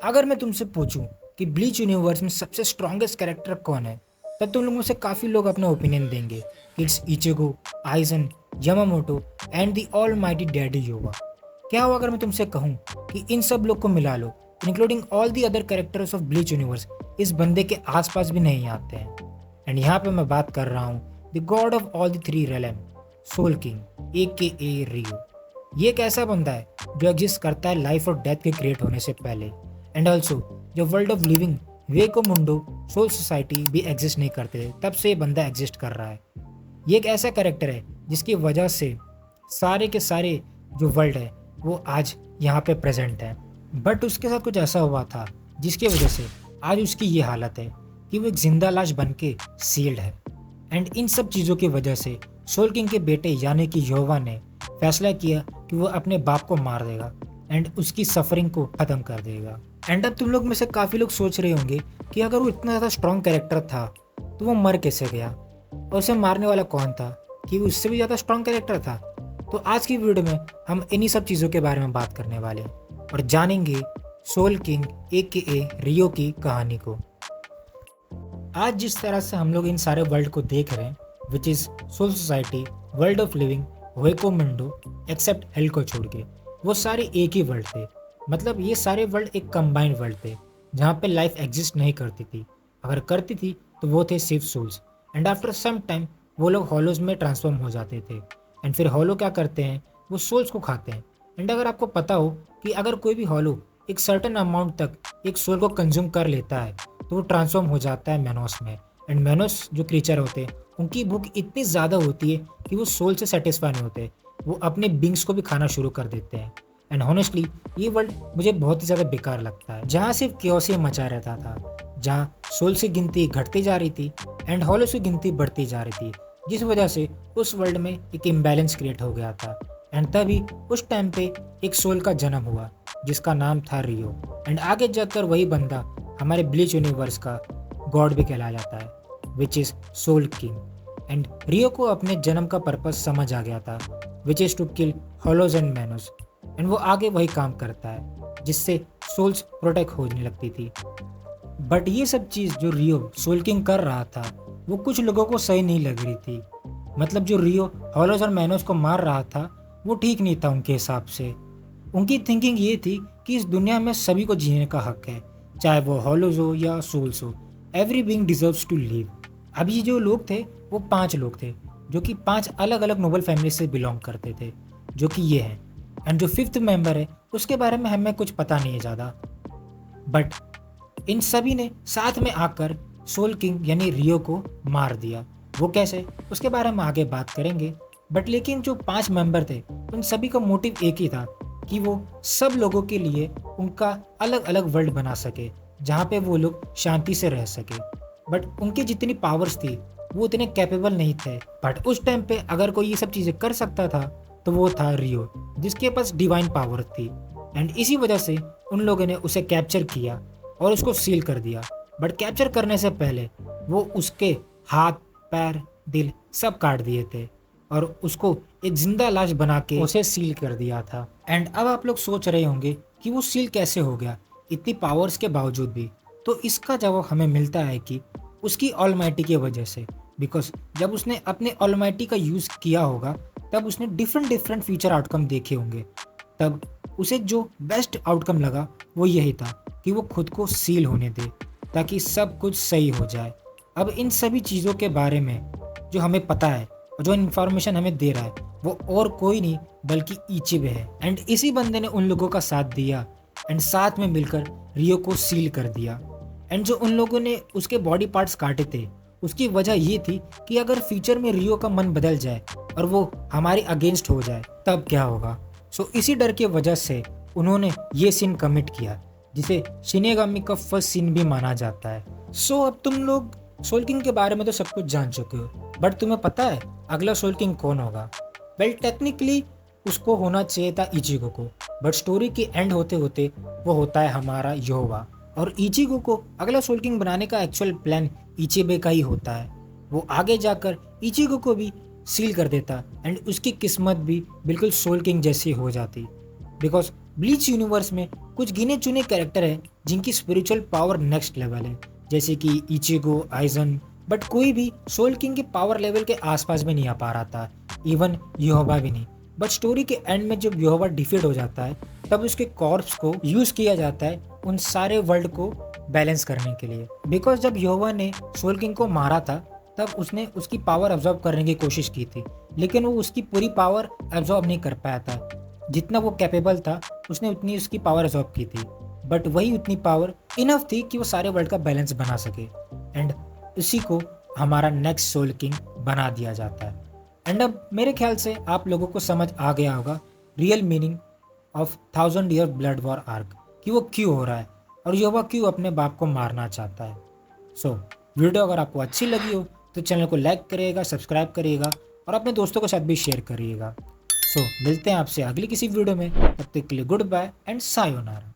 अगर मैं तुमसे पूछूं कि ब्लीच यूनिवर्स में सबसे स्ट्रॉन्गेस्ट कैरेक्टर कौन है, तब तुम लोगों में से काफ़ी लोग अपना ओपिनियन देंगे कि it's Ichigo, eigen, Yamamoto and the almighty daddy yoga. क्या हो अगर मैं तुमसे कहूं कि इन सब लोग को मिला लो, including all the other characters of Bleach universe, इस बंदे के आसपास भी नहीं आते हैं। एंड यहाँ पे मैं बात कर रहा हूँ the god of all the three realm, soul king A K A रियो। ये एक ऐसा बंदा है जो एग्जिस्ट करता है लाइफ और डेथ के क्रिएट होने से पहले, एंड ऑल्सो जो world of living Hueco Mundo soul society भी एग्जिस्ट नहीं करते थे, तब से ये बंदा एग्जिस्ट कर रहा है। ये एक ऐसा कैरेक्टर है जिसकी वजह से सारे के सारे जो वर्ल्ड है वो आज यहाँ पे प्रेजेंट है। बट उसके साथ कुछ ऐसा हुआ था जिसकी वजह से आज उसकी ये हालत है कि वो एक जिंदा लाश बन के सील्ड है। एंड इन सब चीज़ों की वजह से सोल किंग के बेटे यानी कि योवा ने फैसला किया कि वो अपने बाप को मार देगा एंड उसकी सफरिंग को ख़त्म कर देगा। एंड अब तुम लोग में से काफ़ी लोग सोच रहे होंगे कि अगर वो इतना ज़्यादा स्ट्रॉन्ग कैरेक्टर था तो वो मर कैसे गया, और उसे मारने वाला कौन था, कि वो उससे भी ज़्यादा स्ट्रॉन्ग कैरेक्टर था। तो आज की वीडियो में हम इन्हीं सब चीज़ों के बारे में बात करने वाले हैं और जानेंगे soul king A K A रियो की कहानी को। आज जिस तरह से हम लोग इन सारे वर्ल्ड को देख रहे हैं, which is soul society, world of living, Hueco Mundo, except hell को छोड़ के, वो सारे एक ही वर्ल्ड थे। मतलब ये सारे वर्ल्ड एक कंबाइंड वर्ल्ड थे जहाँ पे लाइफ एग्जिस्ट नहीं करती थी। अगर करती थी तो वो थे सिर्फ souls, and after some time वो लोग हॉलोज में ट्रांसफॉर्म हो जाते थे। एंड फिर हॉलो क्या करते हैं, वो सोल्स को खाते हैं। एंड अगर आपको पता हो कि अगर कोई भी हॉलो एक सर्टेन अमाउंट तक एक सोल को कंज्यूम कर लेता है तो वो ट्रांसफॉर्म हो जाता है मैनोस में। एंड मैनोस जो क्रीचर होते हैं उनकी भूख इतनी ज़्यादा होती है कि वो सोल से सेटिस्फाई नहीं होते, वो अपने बिंग्स को भी खाना शुरू कर देते हैं। एंड हॉनेस्टली ये वर्ल्ड मुझे बहुत ही ज़्यादा बेकार लगता है, जहाँ सिर्फ क्योस ही मचा रहता था, जहाँ सोल्स की गिनती घटती जा रही थी एंड हॉलोस की गिनती बढ़ती जा रही थी, जिस वजह से उस वर्ल्ड में एक इम्बैलेंस क्रिएट हो गया था। एंड तभी उस टाइम पे एक सोल का जन्म हुआ जिसका नाम था रियो। एंड आगे जाकर वही बंदा हमारे ब्लीच यूनिवर्स का गॉड भी कहलाया जाता है, which is soul king. And Rio को अपने जन्म का पर्पस समझ आ गया था, which is to kill hollows and Menos. And वो आगे वही काम करता है जिससे सोल्स प्रोटेक्ट होने लगती थी। बट ये सब चीज़ जो रियो सोल किंग कर रहा था वो कुछ लोगों को सही नहीं लग रही थी। मतलब जो रियो हॉलोज और मैनोस को मार रहा था वो ठीक नहीं था उनके हिसाब से। उनकी थिंकिंग ये थी कि इस दुनिया में सभी को जीने का हक है, चाहे वो हॉलोज हो या सोल्स हो। Every being deserves to live. अब ये जो लोग थे वो 5 लोग थे जो कि 5 अलग अलग नोबल फैमिली से बिलोंग करते थे, जो कि ये हैं। एंड जो 5th मेंबर है उसके बारे में हमें कुछ पता नहीं है ज़्यादा, बट इन सभी ने साथ में आकर सोल किंग यानी रियो को मार दिया। वो कैसे, उसके बारे में आगे बात करेंगे। बट लेकिन जो 5 मेंबर थे उन सभी का मोटिव एक ही था कि वो सब लोगों के लिए उनका अलग अलग वर्ल्ड बना सके जहाँ पे वो लोग शांति से रह सके। बट उनकी जितनी पावर्स थी वो उतने कैपेबल नहीं थे। बट उस टाइम पे अगर कोई ये सब चीज़ें कर सकता था तो वो था रियो, जिसके पास डिवाइन पावर थी। एंड इसी वजह से उन लोगों ने उसे कैप्चर किया और उसको सील कर दिया। बट कैप्चर करने से पहले वो उसके हाथ, पैर, दिल सब काट दिए थे और उसको एक जिंदा लाश बना के उसे सील कर दिया था। एंड अब आप लोग सोच रहे होंगे कि वो सील कैसे हो गया इतनी पावर्स के बावजूद भी। तो इसका जवाब हमें मिलता है कि उसकी ऑलमाइटी की वजह से। बिकॉज जब उसने अपने ऑलमाइटी का यूज़ किया होगा तब उसने डिफरेंट डिफरेंट फ्यूचर आउटकम देखे होंगे, तब उसे जो बेस्ट आउटकम लगा वो यही था कि वो खुद को सील होने दे ताकि सब कुछ सही हो जाए। अब इन सभी चीज़ों के बारे में जो हमें पता है और जो इन्फॉर्मेशन हमें दे रहा है वो और कोई नहीं बल्कि इचिबे है। एंड इसी बंदे ने उन लोगों का साथ दिया एंड साथ में मिलकर रियो को सील कर दिया। एंड जो उन लोगों ने उसके बॉडी पार्ट्स काटे थे उसकी वजह ये थी कि अगर फ्यूचर में रियो का मन बदल जाए और वो हमारे अगेंस्ट हो जाए तब क्या होगा। सो इसी डर की वजह से उन्होंने ये सीन कमिट किया जिसे शिनेगामी का फर्स्ट सीन भी माना जाता है। सो अब तुम लोग सोल किंग के बारे में तो सब कुछ जान चुके हो, बट तुम्हें पता है अगला सोल किंग कौन होगा? वेल टेक्निकली उसको होना चाहिए था इचिगो को, बट स्टोरी के एंड होते होते वो होता है हमारा योवा। और इचिगो को अगला सोल किंग बनाने का एक्चुअल प्लान इचिबे का ही होता है। वो आगे जाकर इचिगो को भी सील कर देता एंड उसकी किस्मत भी बिल्कुल सोल किंग जैसी हो जाती। बिकॉज ब्लीच यूनिवर्स में कुछ गिने चुने कैरेक्टर हैं जिनकी स्पिरिचुअल पावर नेक्स्ट लेवल है, जैसे कि इचिगो, आइजन, बट कोई भी सोल किंग के पावर लेवल के आसपास भी नहीं आ पा रहा था, इवन यहोवा भी नहीं। बट स्टोरी के एंड में जब यहोवा डिफीट हो जाता है तब उसके कॉर्प्स को यूज किया जाता है उन सारे वर्ल्ड को बैलेंस करने के लिए। बिकॉज जब यहोवा ने सोल किंग को मारा था तब उसने उसकी पावर एब्जॉर्ब करने की कोशिश की थी, लेकिन वो उसकी पूरी पावर एब्जॉर्ब नहीं कर पाया था। जितना वो कैपेबल था उसने उतनी उसकी पावर एब्जॉर्ब की थी, बट वही उतनी पावर इनफ थी कि वो सारे वर्ल्ड का बैलेंस बना सके। एंड उसी को हमारा नेक्स्ट सोल किंग बना दिया जाता है। एंड अब मेरे ख्याल से आप लोगों को समझ आ गया होगा real meaning of 1000 year blood war arc, कि वो क्यों हो रहा है और यहोवा क्यों अपने बाप को मारना चाहता है। सो वीडियो अगर आपको अच्छी लगी हो तो चैनल को लाइक करिएगा, सब्सक्राइब करिएगा और अपने दोस्तों के साथ भी शेयर करिएगा। सो मिलते हैं आपसे अगली किसी वीडियो में, तब तक के लिए गुड बाय एंड सायोनारा।